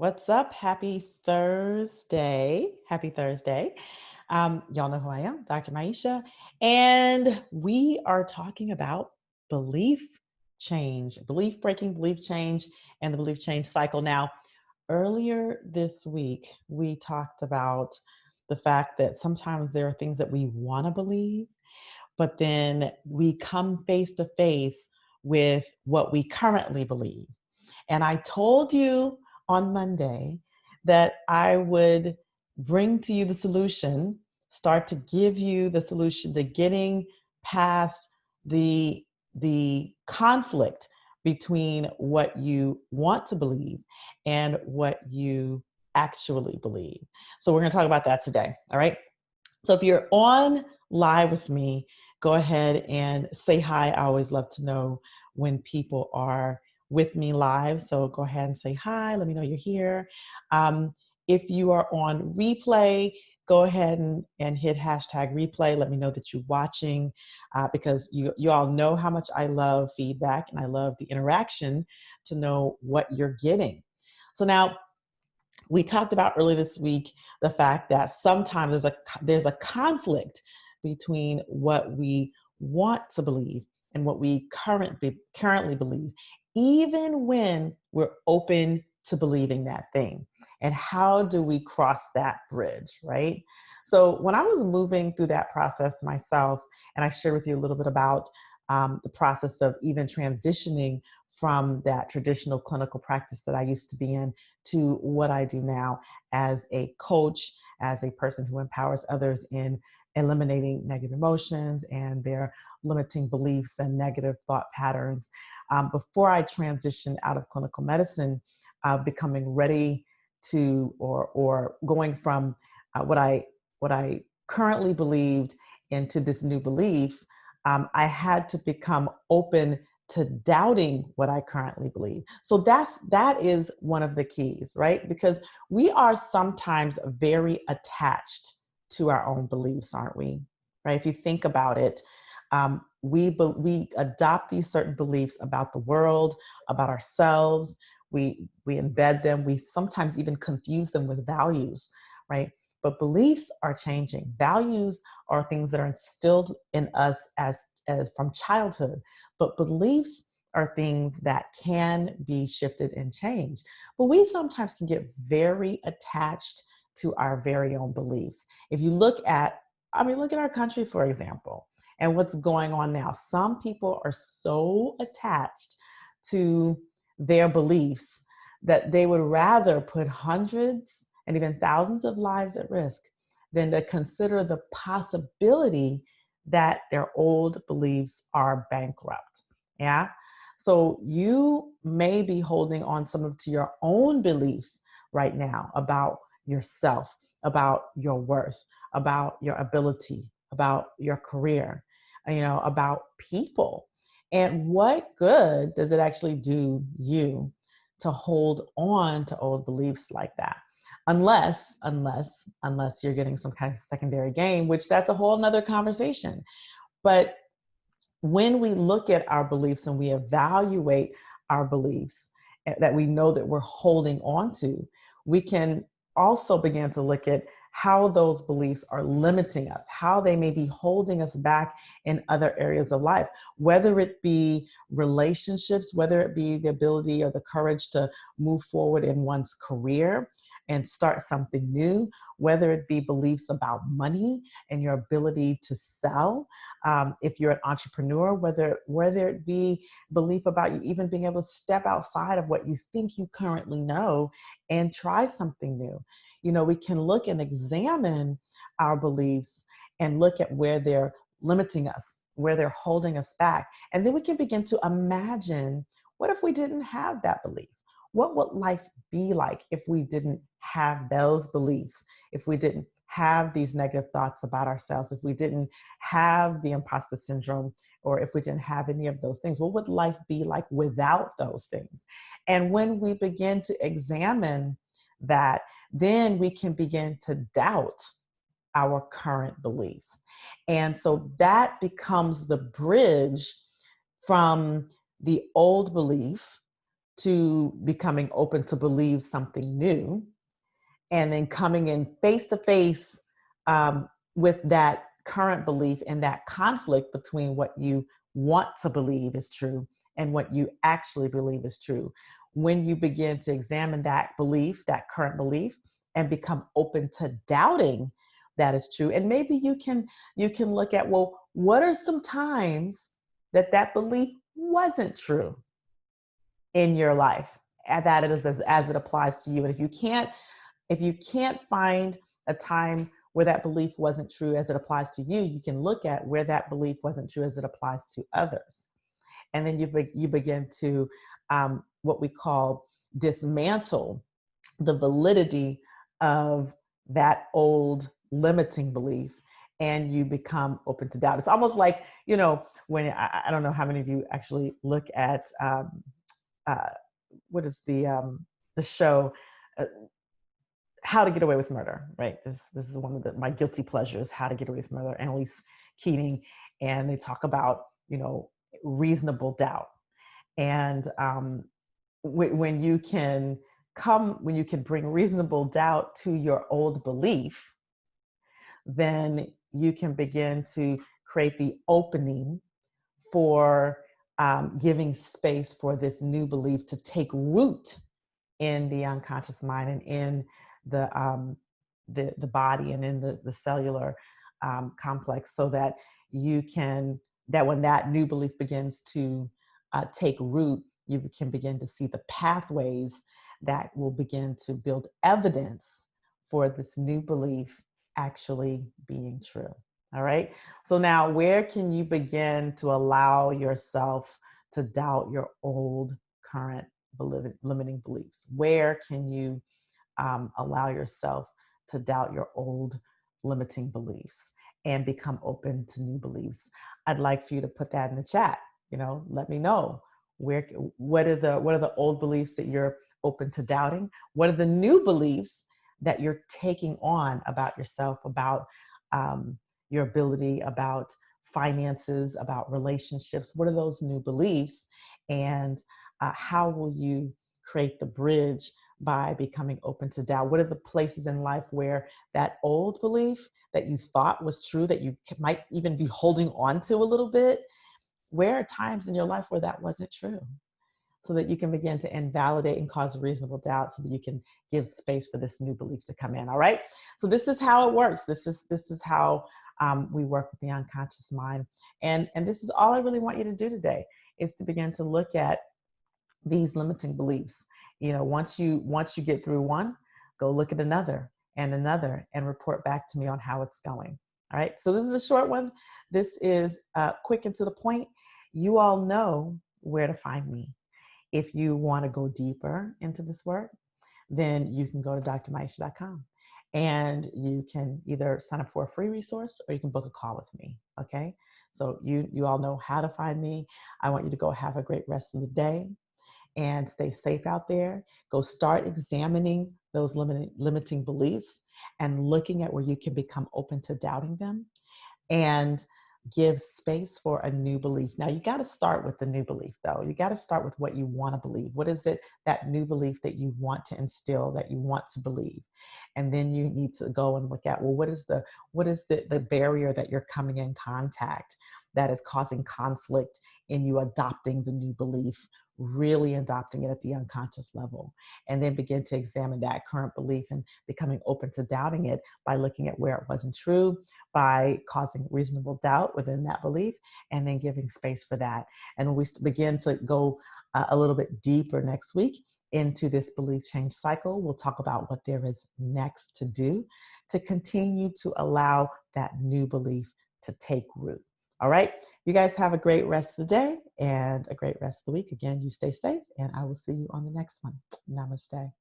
What's up? Happy Thursday. Happy Thursday. Y'all know who I am, Dr. Maisha. And we are talking about belief change, belief breaking, belief change, and the belief change cycle. Now, earlier this week, we talked about the fact that sometimes there are things that we want to believe, but then we come face to face with what we currently believe. And I told you on Monday that I would bring to you the solution, start to give you the solution to getting past the conflict between what you want to believe and what you actually believe. So we're going to talk about that today. All right. So if you're on live with me, go ahead and say hi. I always love to know when people are with me live. So go ahead and say hi. Let me know you're here. If you are on replay, go ahead and hit hashtag replay. Let me know that you're watching because you all know how much I love feedback and I love the interaction to know what you're getting. So now we talked about earlier this week the fact that sometimes there's a conflict between what we want to believe and what we currently believe, even when we're open to believing that thing. And how do we cross that bridge, right? So when I was moving through that process myself, and I shared with you a little bit about the process of even transitioning from that traditional clinical practice that I used to be in to what I do now as a coach, as a person who empowers others in eliminating negative emotions and their limiting beliefs and negative thought patterns. Before I transitioned out of clinical medicine, becoming ready to or going from what I currently believed into this new belief, I had to become open to doubting what I currently believe. So that is one of the keys, right? Because we are sometimes very attached to our own beliefs, aren't we? Right? If you think about it, we adopt these certain beliefs about the world, about ourselves. We embed them. We sometimes even confuse them with values, right? But beliefs are changing. Values are things that are instilled in us as from childhood, but beliefs are things that can be shifted and changed. But we sometimes can get very attached to our very own beliefs. If you look at, look at our country, for example, and what's going on now. Some people are so attached to their beliefs that they would rather put hundreds and even thousands of lives at risk than to consider the possibility that their old beliefs are bankrupt. Yeah. So you may be holding on to your own beliefs right now about yourself, about your worth, about your ability, about your career, about people. And what good does it actually do you to hold on to old beliefs like that? Unless you're getting some kind of secondary gain, which that's a whole nother conversation. But when we look at our beliefs and we evaluate our beliefs that we know that we're holding on to, we can also begin to look at how those beliefs are limiting us, how they may be holding us back in other areas of life, whether it be relationships, whether it be the ability or the courage to move forward in one's career and start something new, whether it be beliefs about money and your ability to sell. If you're an entrepreneur, whether it be belief about you even being able to step outside of what you think you currently know and try something new. We can look and examine our beliefs and look at where they're limiting us, where they're holding us back. And then we can begin to imagine, what if we didn't have that belief? What would life be like if we didn't have those beliefs, if we didn't have these negative thoughts about ourselves, if we didn't have the imposter syndrome, or if we didn't have any of those things? What would life be like without those things? And when we begin to examine that, then we can begin to doubt our current beliefs. And so that becomes the bridge from the old belief to becoming open to believe something new, and then coming in face to face with that current belief and that conflict between what you want to believe is true and what you actually believe is true. When you begin to examine that belief, that current belief, and become open to doubting that is true, and maybe you can look at, well, what are some times that that belief wasn't true in your life, and that it is as it applies to you. And if you can't find a time where that belief wasn't true as it applies to you, you can look at where that belief wasn't true as it applies to others. And then you begin to what we call dismantle the validity of that old limiting belief, and you become open to doubt. It's almost like, when I don't know how many of you actually look at uh, what is the show, uh, How to Get Away with Murder, right? This is one of my guilty pleasures, How to Get Away with Murder, Annalise Keating, and they talk about reasonable doubt. And when you can bring reasonable doubt to your old belief, then you can begin to create the opening for giving space for this new belief to take root in the unconscious mind and in the body and in the cellular complex, so that when that new belief begins to take root, you can begin to see the pathways that will begin to build evidence for this new belief actually being true. All right. So now, where can you begin to allow yourself to doubt your old current limiting beliefs? Where can you allow yourself to doubt your old limiting beliefs and become open to new beliefs? I'd like for you to put that in the chat. Let me know what are the old beliefs that you're open to doubting? What are the new beliefs that you're taking on about yourself, about your ability, about finances, about relationships? What are those new beliefs? And how will you create the bridge by becoming open to doubt? What are the places in life where that old belief that you thought was true, that you might even be holding on to a little bit, where are times in your life where that wasn't true? So that you can begin to invalidate and cause reasonable doubt, so that you can give space for this new belief to come in. All right. So this is how it works. This is how we work with the unconscious mind. And this is all I really want you to do today, is to begin to look at these limiting beliefs. Once you get through one, go look at another and another, and report back to me on how it's going. All right. So this is a short one. This is quick and to the point. You all know where to find me. If you want to go deeper into this work, then you can go to drmaisha.com, and you can either sign up for a free resource or you can book a call with me. Okay. So you all know how to find me. I want you to go have a great rest of the day and stay safe out there. Go start examining those limiting beliefs and looking at where you can become open to doubting them, and give space for a new belief. Now, you got to start with the new belief, though. You got to start with what you want to believe. What is it, that new belief that you want to instill, that you want to believe? And then you need to go and look at, well, what is the barrier that you're coming in contact that is causing conflict in you adopting the new belief, really adopting it at the unconscious level? And then begin to examine that current belief and becoming open to doubting it by looking at where it wasn't true, by causing reasonable doubt within that belief, and then giving space for that. And when we begin to go a little bit deeper next week into this belief change cycle, we'll talk about what there is next to do to continue to allow that new belief to take root. All right. You guys have a great rest of the day and a great rest of the week. Again, you stay safe, and I will see you on the next one. Namaste.